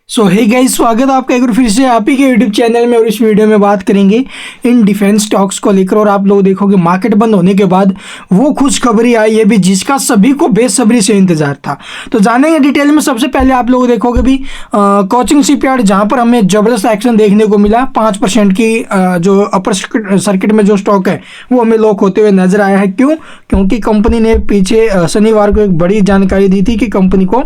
सो hey guys, स्वागत है आपका एक बार फिर से आप ही के यूट्यूब चैनल में। और इस वीडियो में बात करेंगे इन डिफेंस स्टॉक्स को लेकर। और आप लोग देखोगे मार्केट बंद होने के बाद वो खुशखबरी आई है भी जिसका सभी को बेसब्री से इंतजार था। तो जानेंगे डिटेल में। सबसे पहले आप लोग देखोगे भी कोचिन शिपयार्ड, जहां पर हमें जबरदस्त एक्शन देखने को मिला। 5% की जो अपर सर्किट में जो स्टॉक है वो हमें लॉक होते हुए नजर आया है। क्यों? क्योंकि कंपनी ने पीछे शनिवार को एक बड़ी जानकारी दी थी कि कंपनी को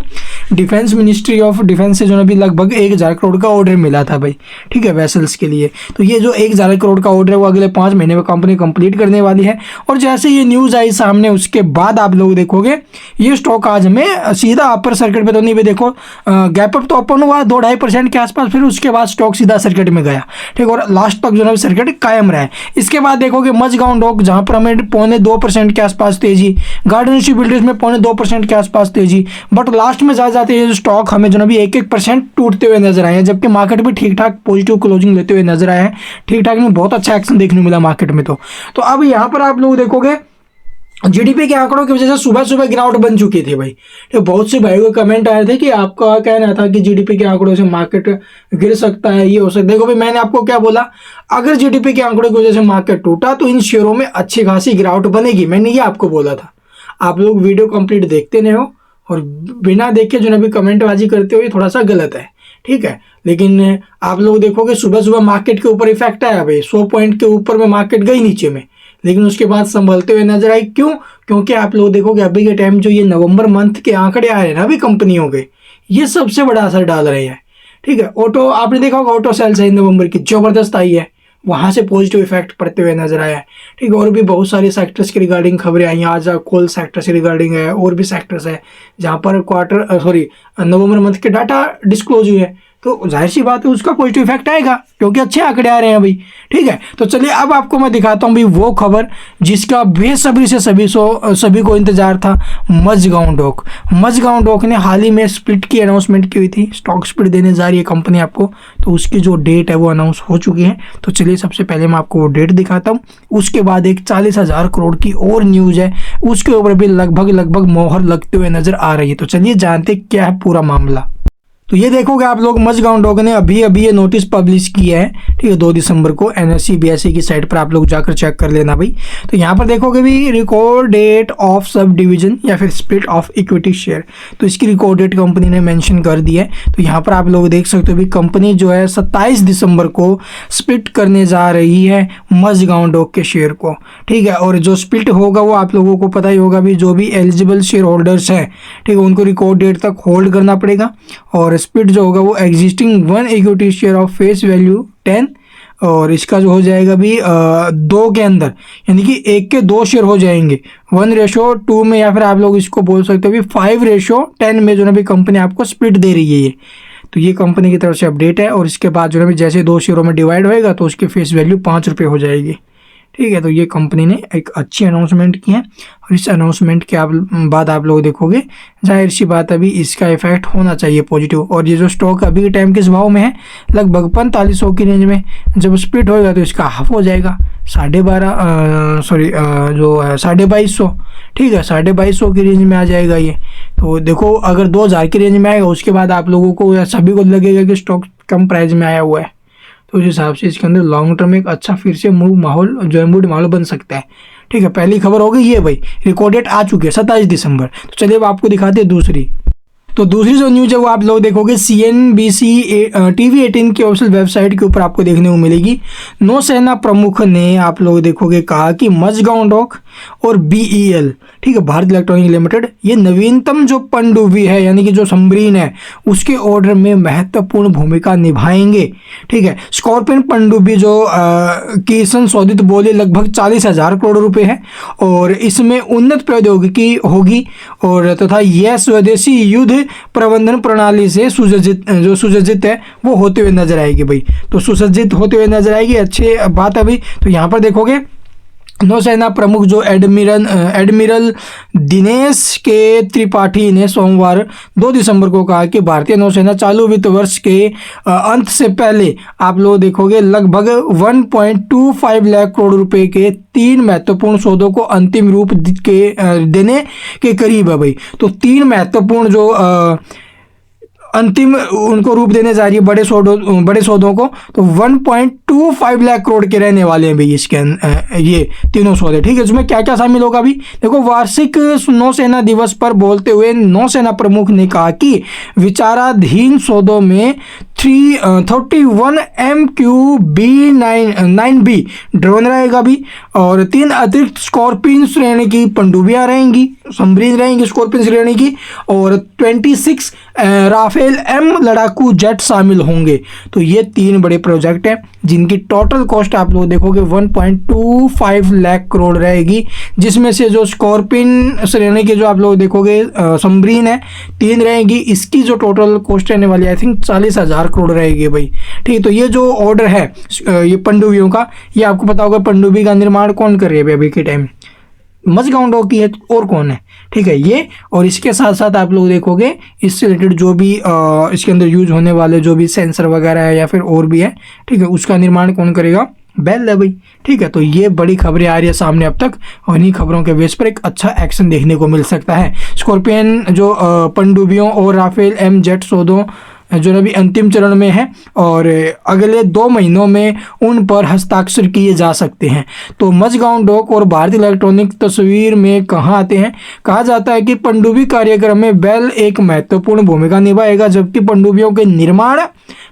डिफेंस मिनिस्ट्री ऑफ डिफेंस से जो है लगभग 1000 करोड़ का ऑर्डर मिला था भाई, ठीक है, वेसल्स के लिए। तो ये जो 1000 करोड़ का ऑर्डर है वो अगले 5 महीने में कंपनी कंप्लीट करने वाली है। और जैसे ये न्यूज़ आई सामने उसके बाद आप लोग देखोगे ये स्टॉक आज में सीधा अपर सर्किट पे तो नहीं भी, देखो गैप अप तो ओपन हुआ 2-2.5% के आसपास, फिर उसके बाद स्टॉक सीधा सर्किट में गया, ठीक। और लास्ट तक जो है सर्किट कायम रहा है। इसके बाद देखोगे मझगांव डॉक, जहां पर हमें 0.25% के आसपास तेजी, गार्डन बिल्डर्स में 0.2% के आसपास तेजी, बट लास्ट में जाते ये जो स्टॉक हमें जो है 1-1% टूटते हुए नजर आए हैं। जबकि मार्केट भी ठीक ठाक पॉजिटिव क्लोजिंग लेते हुए नजर आए हैं। ठीक ठाक में बहुत अच्छा एक्शन देखने को मिला मार्केट में। तो अब यहाँ पर आप लोग देखोगे जीडीपी के आंकड़ों की वजह से सुबह सुबह गिरावट बन चुकी थी भाई। तो बहुत से भाइयों के कमेंट आए थे कि आपका कहना था कि जीडीपी के आंकड़ों से मार्केट गिर सकता है, ये हो सकता है। देखो भाई, मैंने आपको क्या बोला, अगर जीडीपी के आंकड़ों की वजह से मार्केट टूटा तो इन शेयरों में अच्छी खासी गिरावट बनेगी। मैंने ये आपको बोला था। आप लोग वीडियो कंप्लीट देखते नहीं हो और बिना देखे जो है कमेंटबाजी करते हो, ये थोड़ा सा गलत है, ठीक है। लेकिन आप लोग देखोगे सुबह सुबह मार्केट के ऊपर इफेक्ट आया भाई, 100 पॉइंट के ऊपर में मार्केट गई नीचे में, लेकिन उसके बाद संभलते हुए नजर आई। क्यों? क्योंकि आप लोग देखोगे अभी के टाइम जो ये नवंबर मंथ के आंकड़े आ रहे हैं ना अभी कंपनियों के, ये सबसे बड़ा असर डाल रहे हैं, ठीक है। ऑटो, आपने देखा होगा ऑटो सेल्स है नवंबर की जबरदस्त आई है, वहां से पॉजिटिव इफेक्ट पड़ते हुए नजर आया है, ठीक है। और भी बहुत सारे सेक्टर्स के रिगार्डिंग खबरें आई हैं आज। कोल सेक्टर से रिगार्डिंग है, और भी सेक्टर्स है जहां पर नवंबर मंथ के डाटा डिस्क्लोज हुए हैं। तो जाहिर सी बात है उसका पॉजिटिव इफेक्ट आएगा क्योंकि अच्छे आंकड़े आ रहे हैं भाई, ठीक है। तो चलिए अब आपको मैं दिखाता हूँ भाई वो खबर जिसका बेसब्री से सभी को इंतजार था। मझगांव डॉक ने हाल ही में स्प्लिट की अनाउंसमेंट की हुई थी। स्टॉक स्प्लिट देने जा रही है कंपनी आपको, तो उसकी जो डेट है वो अनाउंस हो चुकी है। तो चलिए सबसे पहले मैं आपको वो डेट दिखाता हूँ। उसके बाद एक 40,000 करोड़ की और न्यूज़ है, उसके ऊपर भी लगभग मोहर लगते हुए नजर आ रही है। तो चलिए जानते क्या है पूरा मामला। तो ये देखोगे आप लोग मझगांव डॉक ने अभी ये नोटिस पब्लिश किया है, ठीक है, 2 दिसंबर को। एनएसई बीएसई की साइट पर आप लोग जाकर चेक कर लेना भाई। तो यहाँ पर देखोगे भी record date of subdivision या फिर स्प्लिट ऑफ इक्विटी शेयर, तो इसकी रिकॉर्ड डेट कंपनी ने मेंशन कर दी है। तो यहाँ पर आप लोग देख सकते हो भी कंपनी जो है 27 दिसंबर को स्प्लिट करने जा रही है मझगांव डॉक के शेयर को, ठीक है। और जो स्प्लिट होगा वो आप लोगों को पता ही होगा भी, जो भी एलिजिबल शेयर होल्डर्स हैं, ठीक है, उनको रिकॉर्ड डेट तक होल्ड करना पड़ेगा। और स्प्लिट जो होगा वो existing 1 equity share of face value 10, और इसका जो हो जाएगा भी 2 के अंदर, यानी कि 1 के 2 शेयर हो जाएंगे 1:2 में, या फिर आप लोग इसको बोल सकते हो भी 5:10 में जो है भी कंपनी आपको स्प्लिट दे रही है ये। तो ये कंपनी की तरफ से अपडेट है। और इसके बाद जो है जैसे 2 शेयरों में डिवाइड होएगा तो उसकी फेस वैल्यू 5 रुपये हो जाएगी, ठीक है। तो ये कंपनी ने एक अच्छी अनाउंसमेंट की है। और इस अनाउंसमेंट के बाद आप लोग देखोगे जाहिर सी बात अभी इसका इफेक्ट होना चाहिए पॉजिटिव। और ये जो स्टॉक अभी के टाइम किस भाव में है, लगभग 4500 की रेंज में। जब स्प्लिट होएगा तो इसका हाफ हो जाएगा 2250, ठीक है, 2250 की रेंज में आ जाएगा ये। तो देखो अगर 2000 की रेंज में आएगा उसके बाद आप लोगों को या सभी को लगेगा कि स्टॉक कम प्राइस में आया हुआ है। तो उस हिसाब से इसके अंदर लॉन्ग टर्म एक अच्छा फिर से मूड माहौल बन सकता है, ठीक है। पहली खबर हो गई ये भाई, रिकॉर्ड डेट आ चुकी है 27 दिसंबर। तो चलिए अब आपको दिखाते हैं दूसरी। तो दूसरी जो न्यूज़ है वो आप लोग देखोगे CNBC TV 18 की ऑफिशियल वेबसाइट के ऊपर आपको देखने को मिलेगी। नौसेना प्रमुख ने आप लोग देखोगे कहा कि मझगांव डॉक और BEL, ठीक है, भारत इलेक्ट्रॉनिक लिमिटेड, ये नवीनतम जो पनडुब्बी है यानी कि जो सबमरीन है उसके ऑर्डर में महत्वपूर्ण भूमिका निभाएंगे, ठीक है। स्कॉर्पियन पनडुब्बी जो की संशोधित बोली लगभग 40,000 करोड़ रुपए है, और इसमें उन्नत प्रौद्योगिकी होगी और तथा यह स्वदेशी युद्ध प्रबंधन प्रणाली से सुसज्जित है वो होते हुए नजर आएगी भाई। तो सुसज्जित होते हुए नजर आएगी, अच्छी बात है भाई। तो यहाँ पर देखोगे नौसेना प्रमुख जो एडमिरल दिनेश के त्रिपाठी ने सोमवार 2 दिसंबर को कहा कि भारतीय नौसेना चालू वित्त वर्ष के अंत से पहले आप लोग देखोगे लगभग 1.25 लाख करोड़ रुपए के 3 महत्वपूर्ण सौदों को अंतिम रूप देने के करीब है भाई। तो 3 महत्वपूर्ण जो अंतिम उनको रूप देने जा रही है बड़े सौदों को, तो 1.25 लाख करोड़ के रहने वाले हैं भाई इसके ये तीनों सौदे। ठीक है, इसमें क्या क्या शामिल होगा अभी देखो। वार्षिक नौसेना दिवस पर बोलते हुए नौसेना प्रमुख ने कहा कि विचाराधीन सौदों में 31 MQ-9B ड्रोन रहेगा भी, और 3 अतिरिक्त स्कॉर्पियन श्रेणी की पनडुब्बियां रहेंगी, सबमरीन रहेंगी स्कॉर्पियन श्रेणी की, और 26 राफेल M लड़ाकू जेट शामिल होंगे। तो ये 3 बड़े प्रोजेक्ट हैं जिनकी टोटल कॉस्ट आप लोग देखोगे 1.25 लाख करोड़ रहेगी, जिसमें से जो स्कॉर्पियन श्रेणी के जो आप लोग देखोगे सबमरीन है 3 रहेंगी, इसकी जो टोटल कॉस्ट रहने वाली आई थिंक 40,000 करोड़ रहेगी भाई। ठीक, तो ये जो ऑर्डर है ये पनडुब्बियों का, ये आपको पता होगा पनडुब्बी का निर्माण कौन कर रही है अभी के टाइम, मजगांव डॉक की है, और कौन है। ठीक है, ये और इसके साथ साथ आप लोग देखोगे इससे रिलेटेड जो भी इसके अंदर यूज होने वाले जो भी सेंसर वगैरह है या फिर और भी है, ठीक है, उसका निर्माण कौन करेगा, बेल है भाई। ठीक है, तो ये बड़ी खबरें आ रही है सामने अब तक, और इन्हीं खबरों के बेस पर एक अच्छा एक्शन देखने को मिल सकता है। स्कॉर्पियन जो पनडुब्बियों और राफेल M जेट सौदों जो अभी अंतिम चरण में है, और अगले 2 महीनों में उन पर हस्ताक्षर किए जा सकते हैं। तो मजगांव डॉक और भारतीय इलेक्ट्रॉनिक तस्वीर में कहाँ आते हैं, कहा जाता है कि पनडुब्बी कार्यक्रम में बेल एक महत्वपूर्ण भूमिका निभाएगा, जबकि पनडुब्बियों के निर्माण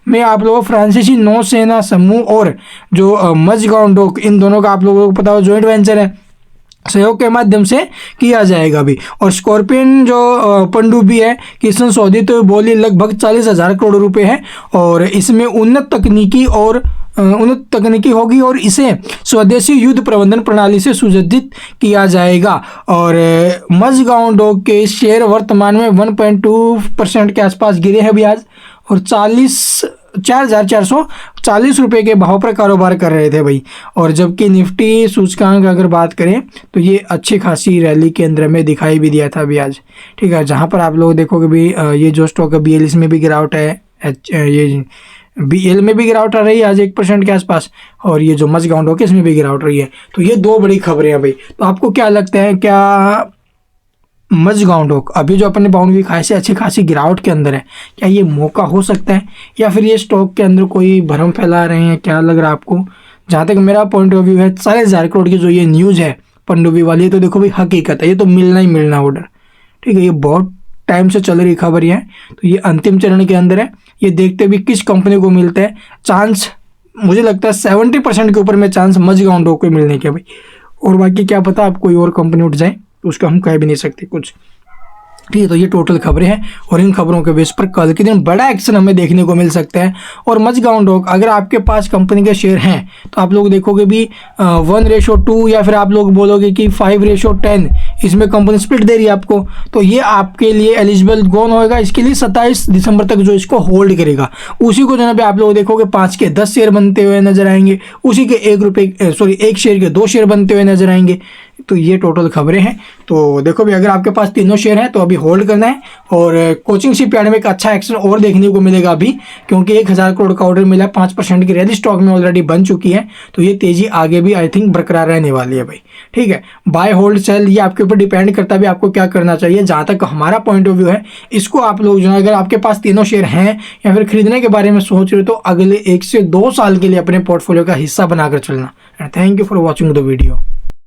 में आप लोगों फ्रांसीसी नौसेना समूह और जो मजगांव डॉक, इन दोनों का आप लोगों को पता हो जॉइंट वेंचर है, सहयोग के माध्यम से किया जाएगा भी। और स्कॉर्पियन जो पनडुब्बी है कि इसमें सौदे तो बोली लगभग 40,000 करोड़ रुपए है, और इसमें उन्नत तकनीकी होगी, और इसे स्वदेशी युद्ध प्रबंधन प्रणाली से सुसज्जित किया जाएगा। और मजगांव डॉक के शेयर वर्तमान में 1.2% के आसपास गिरे हैं भी आज, और 4,440 रुपये के भाव पर कारोबार कर रहे थे भाई। और जबकि निफ्टी सूचकांक अगर बात करें तो ये अच्छी खासी रैली के अंदर में दिखाई भी दिया था अभी आज। ठीक है, जहाँ पर आप लोग देखोगे भी ये जो स्टॉक है BL इसमें भी गिरावट है, ये BL में भी गिरावट आ रही है आज 1% के आसपास, और ये जो मजगांव डॉक है इसमें भी गिरावट रही है। तो ये 2 बड़ी खबरें हैं भाई। तो आपको क्या लगता है, क्या मजगांव डॉक अभी जो अपने बाउंड्री खाई से अच्छी खासी गिरावट के अंदर है, क्या ये मौका हो सकता है, या फिर ये स्टॉक के अंदर कोई भ्रम फैला रहे हैं, क्या लग रहा है आपको? जहाँ तक मेरा पॉइंट ऑफ व्यू है 40,000 करोड़ की जो ये न्यूज़ है पनडुब्बी वाली, तो देखो भाई हकीकत है, ये तो मिलना ही मिलना ऑर्डर। ठीक है, ये बहुत टाइम से चल रही खबर है, तो ये अंतिम चरण के अंदर है। ये देखते भी किस कंपनी को मिलता है चांस, मुझे लगता है 70% के ऊपर में चांस मजगांव डॉक को मिलने के भाई, और बाकी क्या पता आप कोई और कंपनी उठ जाए, उसका हम कह भी नहीं सकते कुछ। ठीक है, तो ये टोटल खबरें हैं, और इन खबरों के बेस पर कल के दिन बड़ा एक्शन हमें देखने को मिल सकता है। और मजगांव डॉक अगर आपके पास कंपनी के शेयर हैं तो आप लोग देखोगे भी 1:2, या फिर आप लोग बोलोगे कि 5:10 इसमें कंपनी स्प्लिट दे रही है आपको, तो ये आपके लिए एलिजिबल कौन होएगा, इसके लिए 27 दिसंबर तक जो इसको होल्ड करेगा उसी को जनाब आप लोग देखोगे 5 के 10 शेयर बनते हुए नजर आएंगे, उसी के 1 शेयर के 2 शेयर बनते हुए नजर आएंगे। तो ये टोटल खबरें हैं। तो देखो भी अगर आपके पास तीनों शेयर हैं तो अभी होल्ड करना है, और कोचिंग शिपयार्ड में एक अच्छा एक्शन और देखने को मिलेगा अभी, क्योंकि 1,000 करोड़ का ऑर्डर मिला, 5% की रैली स्टॉक में ऑलरेडी बन चुकी है, तो ये तेजी आगे भी आई थिंक बरकरार रहने वाली है भाई। ठीक है, बाय होल्ड सेल ये आपके ऊपर डिपेंड करता है भी आपको क्या करना चाहिए। जहाँ तक हमारा पॉइंट ऑफ व्यू है, इसको आप लोग जो है अगर आपके पास तीनों शेयर हैं या फिर खरीदने के बारे में सोच रहे हो तो अगले 1 से 2 साल के लिए अपने पोर्टफोलियो का हिस्सा बनाकर चलना। Thank you for watching the video.